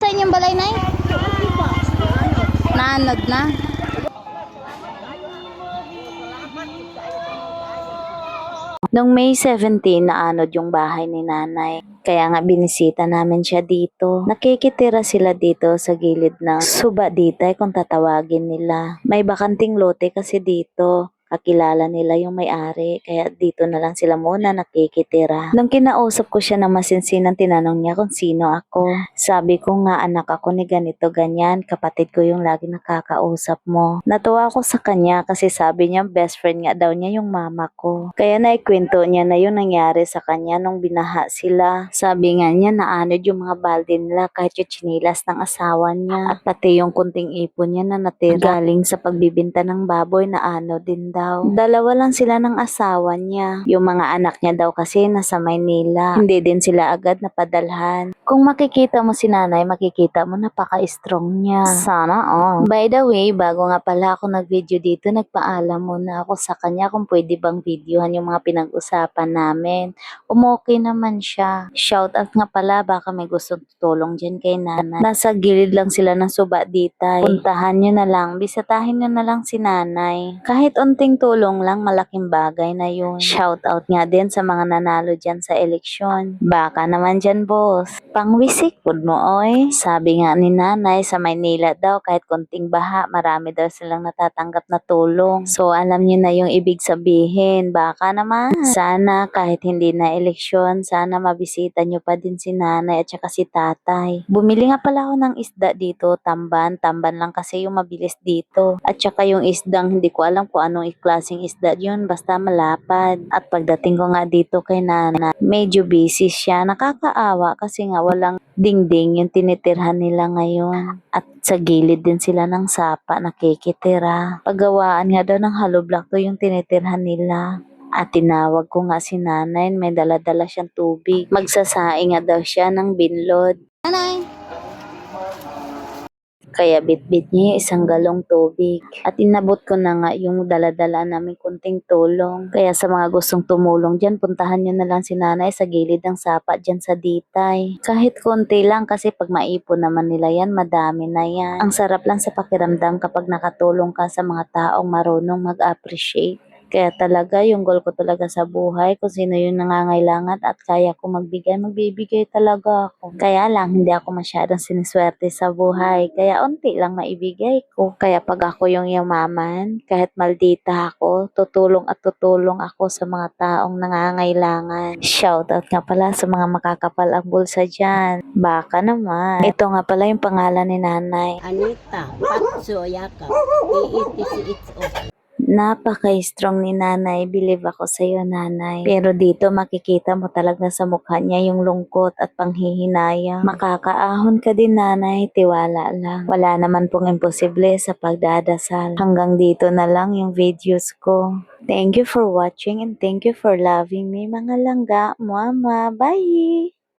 sa inyong balay, Nay? Naanod na. Noong May 17, naanod yung bahay ni nanay. Kaya nga binisita namin siya dito. Nakikitira sila dito sa gilid ng suba ditay kung tatawagin nila. May bakanting lote kasi dito. Kakilala nila yung may-ari, kaya dito na lang sila muna nakikitira. Nung kinausap ko siya na masinsinan, tinanong niya kung sino ako. Sabi ko nga, anak ako ni ganito ganyan, kapatid ko yung lagi nakakausap mo. Natuwa ako sa kanya kasi sabi niya best friend nga daw niya yung mama ko. Kaya naikwento niya na yung nangyari sa kanya nung binaha sila. Sabi nga niya naanod yung mga balde nila kahit yung chinilas ng asawa niya. At pati yung kunting ipon niya na natira galing sa pagbibinta ng baboy na ano din daw. Dalawa lang sila ng asawa niya. Yung mga anak niya daw kasi nasa Maynila. Hindi din sila agad napadalhan. Kung makikita mo si nanay, makikita mo napaka-strong niya. Sana all. By the way, bago nga pala ako nag-video dito, nagpaalam muna ako sa kanya kung pwede bang videohan yung mga pinag-usapan namin. Okay naman siya. Shout out nga pala, baka may gusto tutulong dyan kay nanay. Nasa gilid lang sila ng suba ditay. Puntahan nyo na lang, bisitahin nyo na lang si nanay. Kahit unting tulong lang, malaking bagay na yun. Shout out nga din sa mga nanalo dyan sa eleksyon. Baka naman dyan, boss. Pangwisik pod mo, oy. Sabi nga ni nanay, sa Maynila daw, kahit konting baha, marami daw silang natatanggap na tulong. So, alam nyo na yung ibig sabihin. Baka naman. Sana, kahit hindi na eleksyon, sana mabisita nyo pa din si nanay at saka si tatay. Bumili nga pala ako ng isda dito, tamban. Tamban lang kasi yung mabilis dito. At saka yung isdang, hindi ko alam kung anong klaseng isda yun, basta malapad. At pagdating ko nga dito kay nana, medyo busy siya. Nakakaawa kasi nga walang dingding yung tinitirhan nila ngayon. At sa gilid din sila ng sapa nakikitira. Paggawaan nga daw ng hollow block to yung tinitirhan nila. At tinawag ko nga si nanay, may dala-dala siyang tubig. Magsasaing nga daw siya ng binlod. Nanay! Kaya bitbit niya yung isang galong tubig. At inabot ko na nga yung dala-dala namin kunting tulong. Kaya sa mga gustong tumulong dyan, puntahan nyo na lang si nanay sa gilid ng sapa dyan sa ditay. Kahit konti lang kasi pag maipon naman nila yan, madami na yan. Ang sarap lang sa pakiramdam kapag nakatulong ka sa mga taong marunong mag-appreciate. Kaya talaga, yung goal ko talaga sa buhay, kung sino yung nangangailangan at kaya ko magbigay, magbibigay talaga ako. Kaya lang, hindi ako masyadong siniswerte sa buhay. Kaya unti lang maibigay ko. Kaya pag ako yung yumaman, kahit maldita ako, tutulong at tutulong ako sa mga taong nangangailangan. Shoutout nga pala sa mga makakapal ang bulsa dyan. Baka naman. Ito nga pala yung pangalan ni nanay. Anita, Patso, Yaka, EETCHO. Napaka-strong ni nanay. Believe ako sa iyo, nanay. Pero dito makikita mo talaga sa mukha niya yung lungkot at panghihinayang. Makakaahon ka din, nanay. Tiwala lang. Wala naman pong imposible sa pagdadasal. Hanggang dito na lang yung videos ko. Thank you for watching and thank you for loving me, mga langga. Mama, bye!